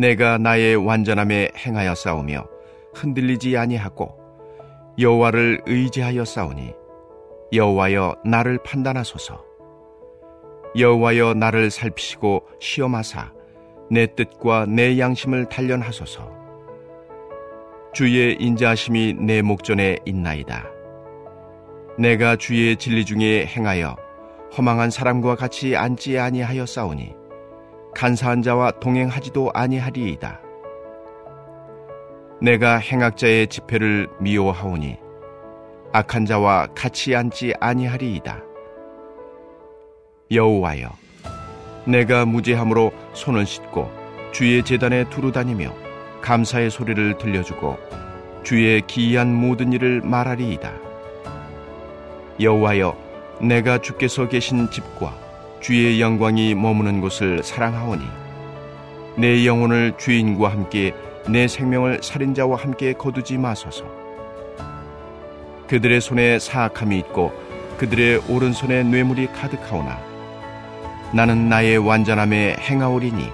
내가 나의 완전함에 행하여 싸우며 흔들리지 아니하고 여호와를 의지하여 싸우니 여호와여 나를 판단하소서. 여호와여 나를 살피시고 시험하사 내 뜻과 내 양심을 단련하소서. 주의 인자하심이 내 목전에 있나이다. 내가 주의 진리 중에 행하여 허망한 사람과 같이 앉지 아니하여 싸우니 간사한 자와 동행하지도 아니하리이다. 내가 행악자의 집회를 미워하오니 악한 자와 같이 앉지 아니하리이다. 여호와여, 내가 무죄함으로 손을 씻고 주의 제단에 두루 다니며 감사의 소리를 들려주고 주의 기이한 모든 일을 말하리이다. 여호와여, 내가 주께서 계신 집과 주의 영광이 머무는 곳을 사랑하오니 내 영혼을 주인과 함께 내 생명을 살인자와 함께 거두지 마소서. 그들의 손에 사악함이 있고 그들의 오른손에 뇌물이 가득하오나 나는 나의 완전함에 행하오리니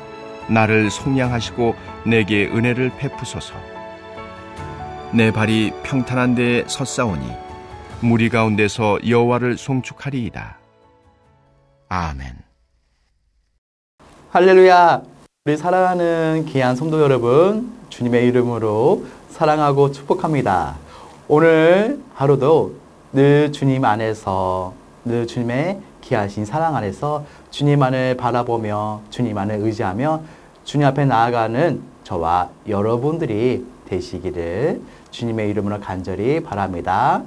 나를 속량하시고 내게 은혜를 베푸소서. 내 발이 평탄한 데에 섰사오니 무리 가운데서 여호와를 송축하리이다. 아멘. 할렐루야. 우리 사랑하는 귀한 성도 여러분, 주님의 이름으로 사랑하고 축복합니다. 오늘 하루도 늘 주님 안에서, 늘 주님의 귀하신 사랑 안에서 주님만을 바라보며 주님만을 의지하며 주님 앞에 나아가는 저와 여러분들이 되시기를 주님의 이름으로 간절히 바랍니다.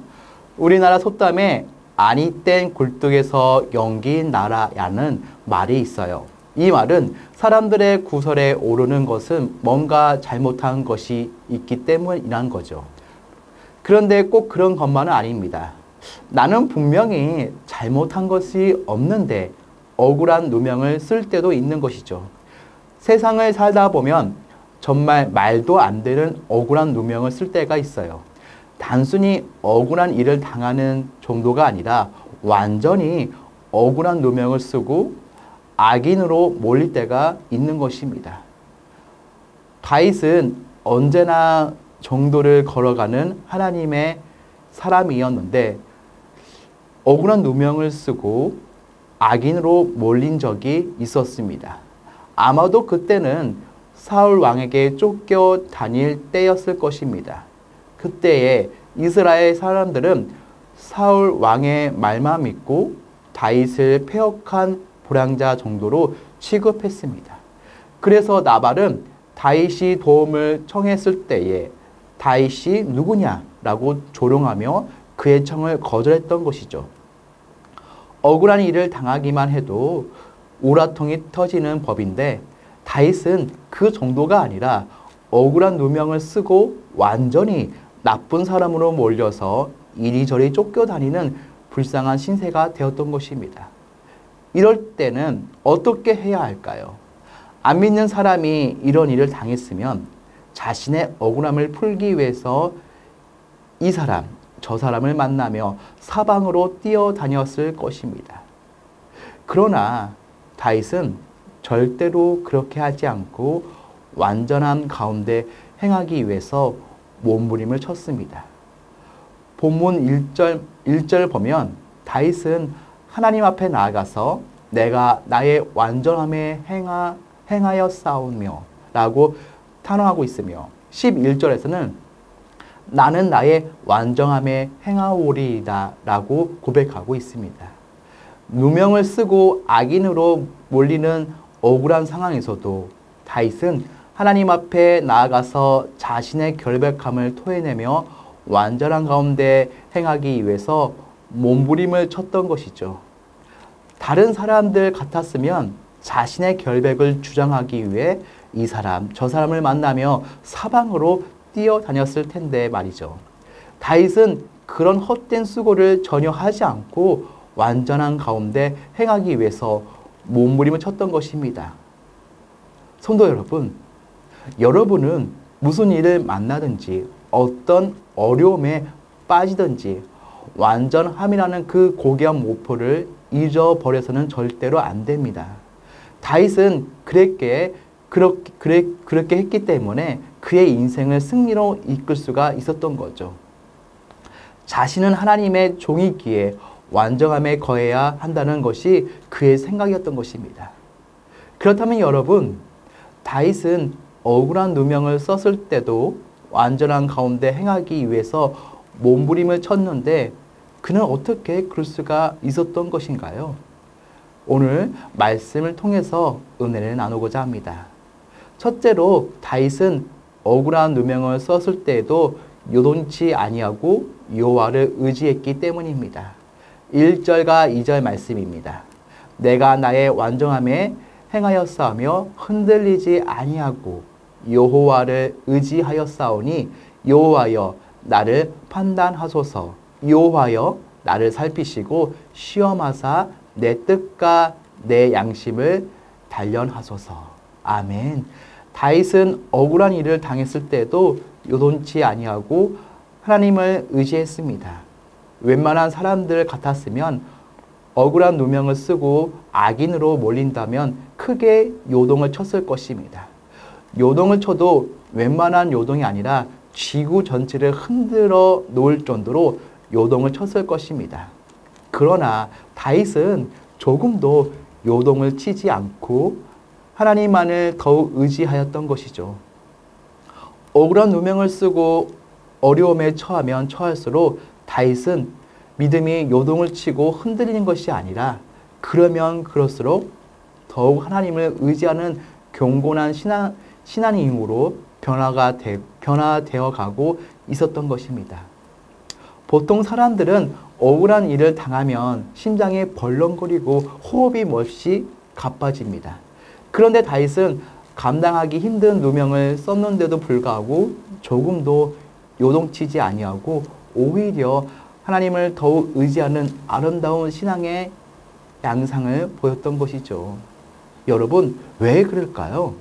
우리나라 속담에 아니 땐 굴뚝에서 연기인 나라라는 말이 있어요. 이 말은 사람들의 구설에 오르는 것은 뭔가 잘못한 것이 있기 때문이란 거죠. 그런데 꼭 그런 것만은 아닙니다. 나는 분명히 잘못한 것이 없는데 억울한 누명을 쓸 때도 있는 것이죠. 세상을 살다 보면 정말 말도 안 되는 억울한 누명을 쓸 때가 있어요. 단순히 억울한 일을 당하는 정도가 아니라 완전히 억울한 누명을 쓰고 악인으로 몰릴 때가 있는 것입니다. 다윗은 언제나 정도를 걸어가는 하나님의 사람이었는데 억울한 누명을 쓰고 악인으로 몰린 적이 있었습니다. 아마도 그때는 사울 왕에게 쫓겨 다닐 때였을 것입니다. 그때에 이스라엘 사람들은 사울 왕의 말만 믿고 다윗을 패역한 불량자 정도로 취급했습니다. 그래서 나발은 다윗이 도움을 청했을 때에 다윗이 누구냐라고 조롱하며 그의 청을 거절했던 것이죠. 억울한 일을 당하기만 해도 우라통이 터지는 법인데 다윗은 그 정도가 아니라 억울한 누명을 쓰고 완전히 나쁜 사람으로 몰려서 이리저리 쫓겨다니는 불쌍한 신세가 되었던 것입니다. 이럴 때는 어떻게 해야 할까요? 안 믿는 사람이 이런 일을 당했으면 자신의 억울함을 풀기 위해서 이 사람, 저 사람을 만나며 사방으로 뛰어다녔을 것입니다. 그러나 다윗은 절대로 그렇게 하지 않고 완전한 가운데 행하기 위해서 몸부림을 쳤습니다. 본문 1절 보면 다윗은 하나님 앞에 나아가서 내가 나의 완전함에 행하였사오며 라고 탄원하고 있으며 11절에서는 나는 나의 완전함에 행하오리이다 라고 고백하고 있습니다. 누명을 쓰고 악인으로 몰리는 억울한 상황에서도 다윗은 하나님 앞에 나아가서 자신의 결백함을 토해내며 완전한 가운데 행하기 위해서 몸부림을 쳤던 것이죠. 다른 사람들 같았으면 자신의 결백을 주장하기 위해 이 사람, 저 사람을 만나며 사방으로 뛰어다녔을 텐데 말이죠. 다윗은 그런 헛된 수고를 전혀 하지 않고 완전한 가운데 행하기 위해서 몸부림을 쳤던 것입니다. 성도 여러분, 여러분은 무슨 일을 만나든지 어떤 어려움에 빠지든지 완전함이라는 그 고귀한 목표를 잊어버려서는 절대로 안 됩니다. 다윗은 그렇게 했기 때문에 그의 인생을 승리로 이끌 수가 있었던 거죠. 자신은 하나님의 종이기에 완전함에 거해야 한다는 것이 그의 생각이었던 것입니다. 그렇다면 여러분, 다윗은 억울한 누명을 썼을 때도 완전한 가운데 행하기 위해서 몸부림을 쳤는데 그는 어떻게 그럴 수가 있었던 것인가요? 오늘 말씀을 통해서 은혜를 나누고자 합니다. 첫째로 다윗은 억울한 누명을 썼을 때에도 요동치 아니하고 여호와를 의지했기 때문입니다. 1절과 2절 말씀입니다. 내가 나의 완전함에 행하였사오며 흔들리지 아니하고 여호와를 의지하였사오니 여호와여 나를 판단하소서. 여호와여 나를 살피시고 시험하사 내 뜻과 내 양심을 단련하소서. 아멘. 다윗은 억울한 일을 당했을 때도 요동치 아니하고 하나님을 의지했습니다. 웬만한 사람들 같았으면 억울한 누명을 쓰고 악인으로 몰린다면 크게 요동을 쳤을 것입니다. 요동을 쳐도 웬만한 요동이 아니라 지구 전체를 흔들어 놓을 정도로 요동을 쳤을 것입니다. 그러나 다윗은 조금도 요동을 치지 않고 하나님만을 더욱 의지하였던 것이죠. 억울한 누명을 쓰고 어려움에 처하면 처할수록 다윗은 믿음이 요동을 치고 흔들리는 것이 아니라 그러면 그럴수록 더욱 하나님을 의지하는 경건한 신앙인으로 변화되어 가고 있었던 것입니다. 보통 사람들은 억울한 일을 당하면 심장이 벌렁거리고 호흡이 몹시 가빠집니다. 그런데 다윗은 감당하기 힘든 누명을 썼는데도 불구하고 조금도 요동치지 아니하고 오히려 하나님을 더욱 의지하는 아름다운 신앙의 양상을 보였던 것이죠. 여러분, 왜 그럴까요?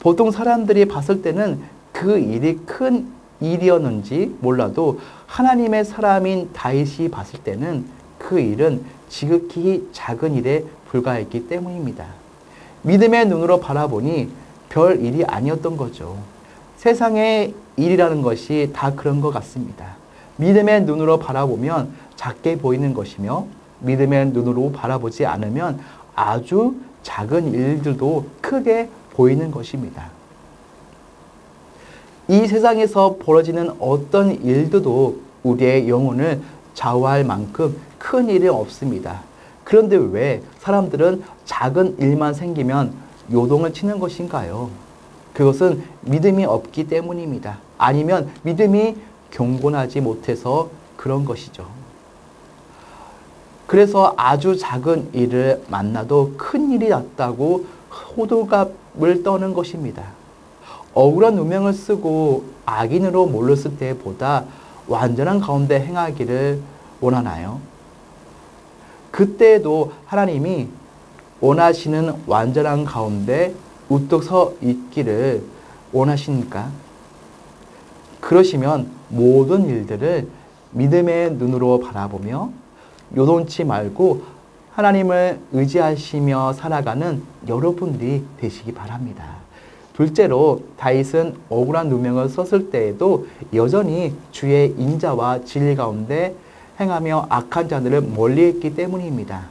보통 사람들이 봤을 때는 그 일이 큰 일이었는지 몰라도 하나님의 사람인 다윗이 봤을 때는 그 일은 지극히 작은 일에 불과했기 때문입니다. 믿음의 눈으로 바라보니 별 일이 아니었던 거죠. 세상의 일이라는 것이 다 그런 것 같습니다. 믿음의 눈으로 바라보면 작게 보이는 것이며 믿음의 눈으로 바라보지 않으면 아주 작은 일들도 크게 보이는 것입니다. 이 세상에서 벌어지는 어떤 일들도 우리의 영혼을 좌우할 만큼 큰 일이 없습니다. 그런데 왜 사람들은 작은 일만 생기면 요동을 치는 것인가요? 그것은 믿음이 없기 때문입니다. 아니면 믿음이 경건하지 못해서 그런 것이죠. 그래서 아주 작은 일을 만나도 큰 일이 났다고 호들갑을 떠는 것입니다. 억울한 누명을 쓰고 악인으로 몰렸을 때보다 완전한 가운데 행하기를 원하나요? 그때에도 하나님이 원하시는 완전한 가운데 우뚝 서 있기를 원하십니까? 그러시면 모든 일들을 믿음의 눈으로 바라보며 요동치 말고 하나님을 의지하시며 살아가는 여러분들이 되시기 바랍니다. 둘째로 다윗은 억울한 누명을 썼을 때에도 여전히 주의 인자와 진리 가운데 행하며 악한 자들을 멀리했기 때문입니다.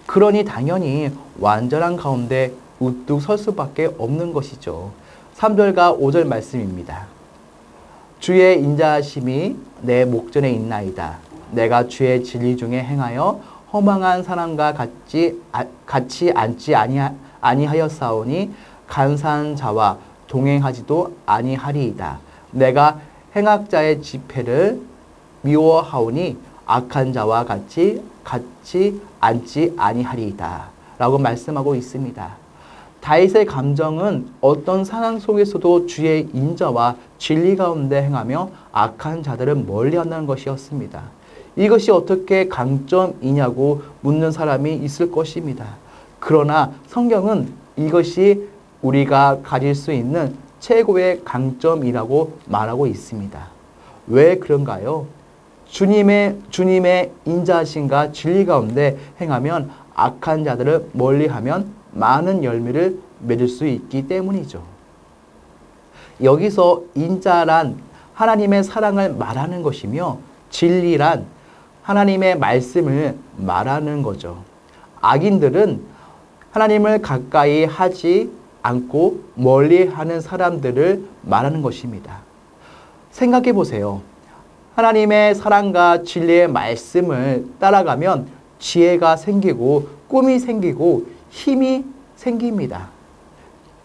그러니 당연히 완전한 가운데 우뚝 설 수밖에 없는 것이죠. 3절과 5절 말씀입니다. 주의 인자하심이 내 목전에 있나이다. 내가 주의 진리 중에 행하여 허망한 사람과 같이 앉지 아니하였사오니 간사한 자와 동행하지도 아니하리이다. 내가 행악자의 집회를 미워하오니 악한 자와 같이 앉지 아니하리이다. 라고 말씀하고 있습니다. 다윗의 감정은 어떤 상황 속에서도 주의 인자와 진리 가운데 행하며 악한 자들을 멀리한다는 것이었습니다. 이것이 어떻게 강점이냐고 묻는 사람이 있을 것입니다. 그러나 성경은 이것이 우리가 가질 수 있는 최고의 강점이라고 말하고 있습니다. 왜 그런가요? 주님의 인자하심과 진리 가운데 행하면 악한 자들을 멀리하면 많은 열매를 맺을 수 있기 때문이죠. 여기서 인자란 하나님의 사랑을 말하는 것이며 진리란 하나님의 말씀을 말하는 거죠. 악인들은 하나님을 가까이 하지 않고 멀리하는 사람들을 말하는 것입니다. 생각해 보세요. 하나님의 사랑과 진리의 말씀을 따라가면 지혜가 생기고 꿈이 생기고 힘이 생깁니다.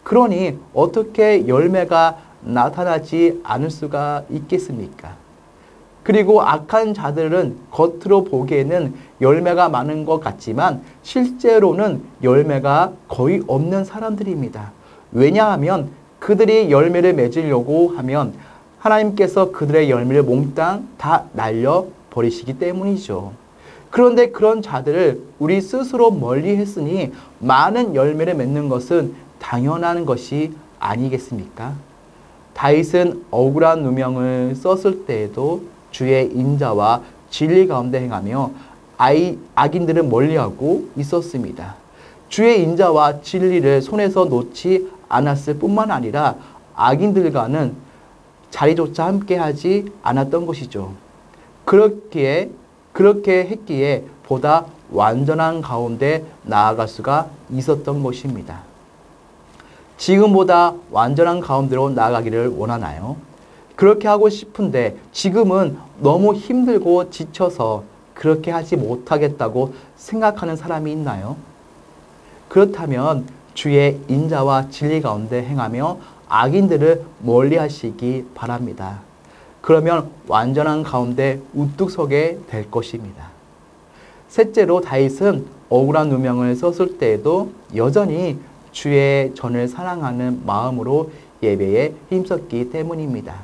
그러니 어떻게 열매가 나타나지 않을 수가 있겠습니까? 그리고 악한 자들은 겉으로 보기에는 열매가 많은 것 같지만 실제로는 열매가 거의 없는 사람들입니다. 왜냐하면 그들이 열매를 맺으려고 하면 하나님께서 그들의 열매를 몽땅 다 날려버리시기 때문이죠. 그런데 그런 자들을 우리 스스로 멀리했으니 많은 열매를 맺는 것은 당연한 것이 아니겠습니까? 다윗은 억울한 누명을 썼을 때에도 주의 인자와 진리 가운데 행하며 악인들을 멀리하고 있었습니다. 주의 인자와 진리를 손에서 놓지 않았을 뿐만 아니라 악인들과는 자리조차 함께하지 않았던 것이죠. 그렇게 했기에 보다 완전한 가운데 나아갈 수가 있었던 것입니다. 지금보다 완전한 가운데로 나아가기를 원하나요? 그렇게 하고 싶은데 지금은 너무 힘들고 지쳐서 그렇게 하지 못하겠다고 생각하는 사람이 있나요? 그렇다면 주의 인자와 진리 가운데 행하며 악인들을 멀리 하시기 바랍니다. 그러면 완전한 가운데 우뚝 서게 될 것입니다. 셋째로 다윗은 억울한 누명을 썼을 때에도 여전히 주의 전을 사랑하는 마음으로 예배에 힘썼기 때문입니다.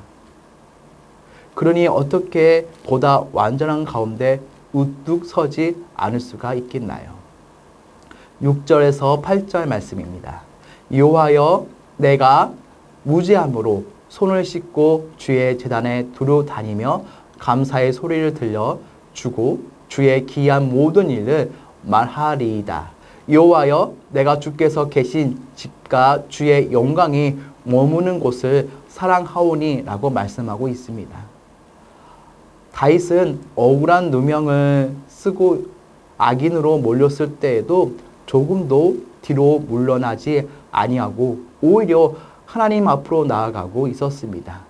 그러니 어떻게 보다 완전한 가운데 우뚝 서지 않을 수가 있겠나요? 6절에서 8절 말씀입니다. 여호와여, 내가 무죄함으로 손을 씻고 주의 제단에 두루 다니며 감사의 소리를 들려 주고 주의 기이한 모든 일을 말하리이다. 여호와여, 내가 주께서 계신 집과 주의 영광이 머무는 곳을 사랑하오니 라고 말씀하고 있습니다. 다윗은 억울한 누명을 쓰고 악인으로 몰렸을 때에도 조금도 뒤로 물러나지 아니하고 오히려 하나님 앞으로 나아가고 있었습니다.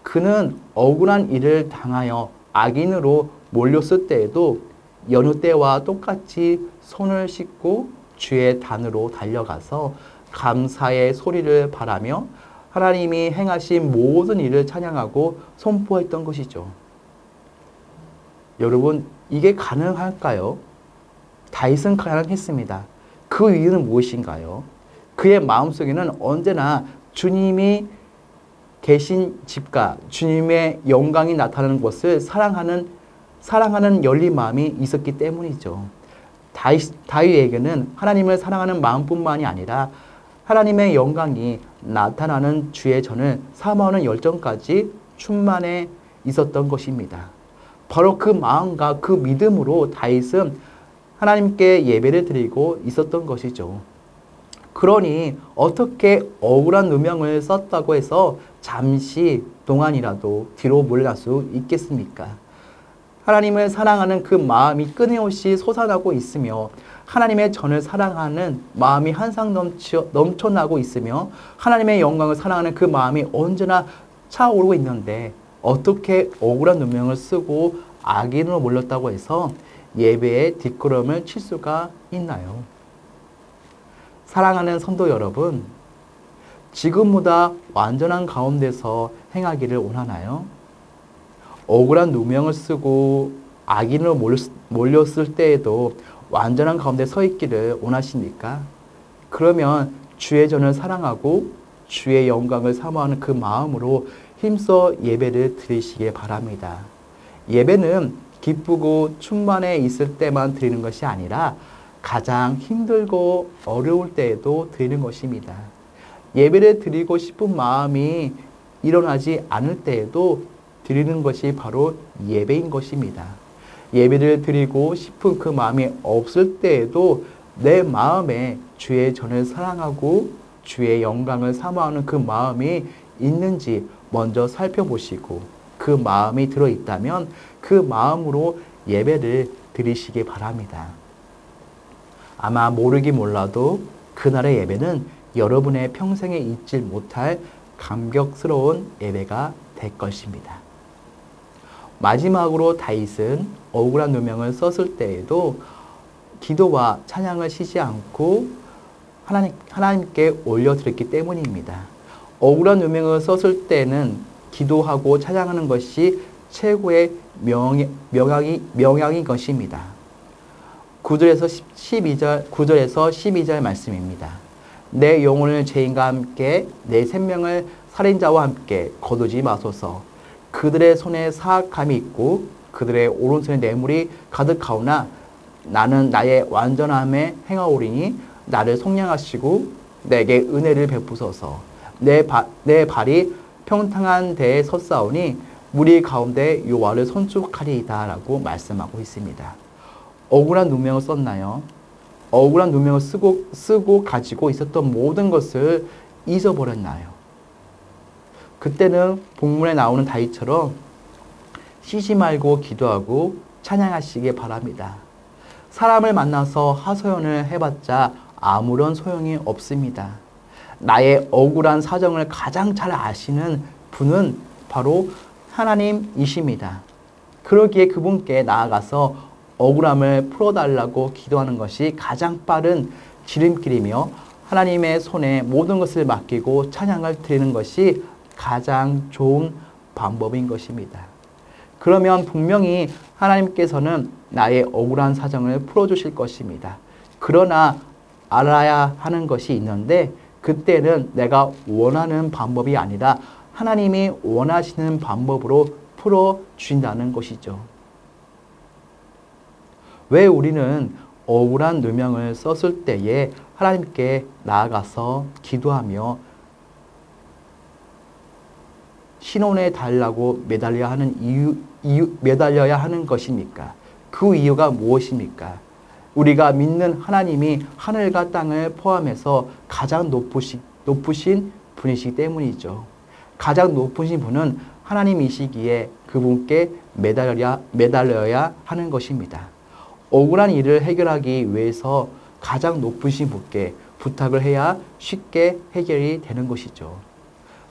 그는 억울한 일을 당하여 악인으로 몰렸을 때에도 여느 때와 똑같이 손을 씻고 주의 단으로 달려가서 감사의 소리를 바라며 하나님이 행하신 모든 일을 찬양하고 선포했던 것이죠. 여러분, 이게 가능할까요? 다윗은 가능했습니다. 그 이유는 무엇인가요? 그의 마음속에는 언제나 주님이 계신 집과 주님의 영광이 나타나는 것을 사랑하는 열린 마음이 있었기 때문이죠. 다윗에게는 하나님을 사랑하는 마음뿐만이 아니라 하나님의 영광이 나타나는 주의 전을 사모하는 열정까지 충만해 있었던 것입니다. 바로 그 마음과 그 믿음으로 다윗은 하나님께 예배를 드리고 있었던 것이죠. 그러니 어떻게 억울한 누명을 썼다고 해서 잠시 동안이라도 뒤로 물러날 수 있겠습니까? 하나님을 사랑하는 그 마음이 끊임없이 솟아나고 있으며 하나님의 전을 사랑하는 마음이 한상 넘쳐나고 있으며 하나님의 영광을 사랑하는 그 마음이 언제나 차오르고 있는데 어떻게 억울한 누명을 쓰고 악인으로 몰렸다고 해서 예배에 뒷걸음을 칠 수가 있나요? 사랑하는 성도 여러분, 지금보다 완전한 가운데서 행하기를 원하나요? 억울한 누명을 쓰고 악인으로 몰렸을 때에도 완전한 가운데 서 있기를 원하십니까? 그러면 주의 전을 사랑하고 주의 영광을 사모하는 그 마음으로 힘써 예배를 드리시기 바랍니다. 예배는 기쁘고 충만해 있을 때만 드리는 것이 아니라 가장 힘들고 어려울 때에도 드리는 것입니다. 예배를 드리고 싶은 마음이 일어나지 않을 때에도 드리는 것이 바로 예배인 것입니다. 예배를 드리고 싶은 그 마음이 없을 때에도 내 마음에 주의 전을 사랑하고 주의 영광을 사모하는 그 마음이 있는지 먼저 살펴보시고 그 마음이 들어있다면 그 마음으로 예배를 드리시기 바랍니다. 아마 모르긴 몰라도 그날의 예배는 여러분의 평생에 잊지 못할 감격스러운 예배가 될 것입니다. 마지막으로 다윗은 억울한 누명을 썼을 때에도 기도와 찬양을 쉬지 않고 하나님께 올려드렸기 때문입니다. 억울한 누명을 썼을 때는 기도하고 찬양하는 것이 최고의 명약인 것입니다. 9절에서 12절 말씀입니다. 내 영혼을 죄인과 함께 내 생명을 살인자와 함께 거두지 마소서. 그들의 손에 사악함이 있고 그들의 오른손에 뇌물이 가득하오나 나는 나의 완전함에 행하오리니 나를 속량하시고 내게 은혜를 베푸소서. 내 발이 평탄한 데에 섰사오니 무리 가운데 여호와를 son축하리이다 라고 말씀하고 있습니다. 억울한 누명을 썼나요? 억울한 누명을 쓰고 가지고 있었던 모든 것을 잊어버렸나요? 그때는 본문에 나오는 다윗처럼 쉬지 말고 기도하고 찬양하시기 바랍니다. 사람을 만나서 하소연을 해봤자 아무런 소용이 없습니다. 나의 억울한 사정을 가장 잘 아시는 분은 바로 하나님이십니다. 그러기에 그분께 나아가서 억울함을 풀어달라고 기도하는 것이 가장 빠른 지름길이며 하나님의 손에 모든 것을 맡기고 찬양을 드리는 것이 가장 좋은 방법인 것입니다. 그러면 분명히 하나님께서는 나의 억울한 사정을 풀어주실 것입니다. 그러나 알아야 하는 것이 있는데 그때는 내가 원하는 방법이 아니라 하나님이 원하시는 방법으로 풀어주신다는 것이죠. 왜 우리는 억울한 누명을 썼을 때에 하나님께 나아가서 기도하며 신원해 달라고 매달려야 하는 것입니까? 그 이유가 무엇입니까? 우리가 믿는 하나님이 하늘과 땅을 포함해서 가장 높으신 분이시기 때문이죠. 가장 높으신 분은 하나님이시기에 그분께 매달려야 하는 것입니다. 억울한 일을 해결하기 위해서 가장 높으신 분께 부탁을 해야 쉽게 해결이 되는 것이죠.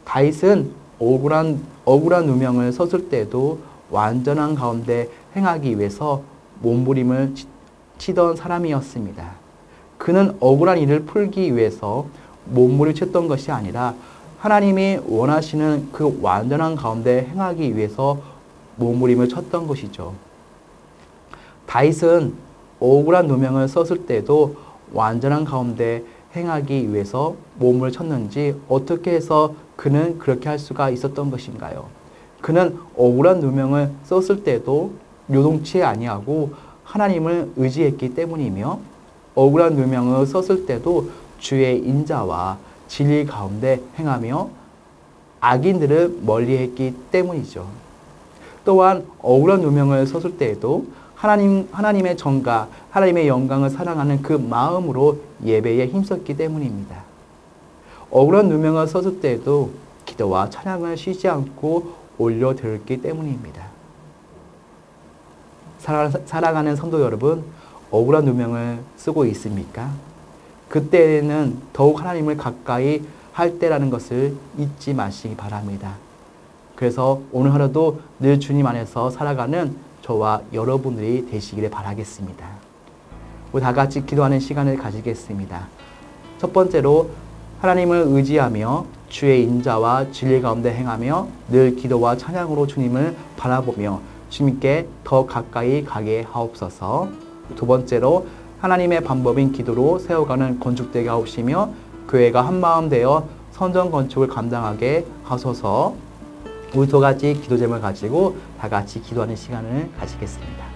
다윗은 억울한 누명을 썼을 때도 완전한 가운데 행하기 위해서 몸부림을 치던 사람이었습니다. 그는 억울한 일을 풀기 위해서 몸부림쳤던 것이 아니라 하나님이 원하시는 그 완전한 가운데 행하기 위해서 몸부림을 쳤던 것이죠. 다윗은 억울한 누명을 썼을 때도 완전한 가운데 행하기 위해서 몸을 쳤는지 어떻게 해서 그는 그렇게 할 수가 있었던 것인가요? 그는 억울한 누명을 썼을 때도 요동치 아니하고 하나님을 의지했기 때문이며 억울한 누명을 썼을 때도 주의 인자와 진리 가운데 행하며 악인들을 멀리했기 때문이죠. 또한 억울한 누명을 썼을 때에도 하나님의 정과 하나님의 영광을 사랑하는 그 마음으로 예배에 힘썼기 때문입니다. 억울한 누명을 썼을 때에도 기도와 찬양을 쉬지 않고 올려드렸기 때문입니다. 사랑하는 성도 여러분, 억울한 누명을 쓰고 있습니까? 그때는 더욱 하나님을 가까이 할 때라는 것을 잊지 마시기 바랍니다. 그래서 오늘 하루도 늘 주님 안에서 살아가는 저와 여러분들이 되시기를 바라겠습니다. 우리 다 같이 기도하는 시간을 가지겠습니다. 첫 번째로 하나님을 의지하며 주의 인자와 진리 가운데 행하며 늘 기도와 찬양으로 주님을 바라보며 주님께 더 가까이 가게 하옵소서. 두 번째로 하나님의 방법인 기도로 세워가는 건축되게 하옵시며 교회가 한마음 되어 선전 건축을 감당하게 하소서. 우리 두 가지 기도 제목을 가지고 다 같이 기도하는 시간을 가지겠습니다.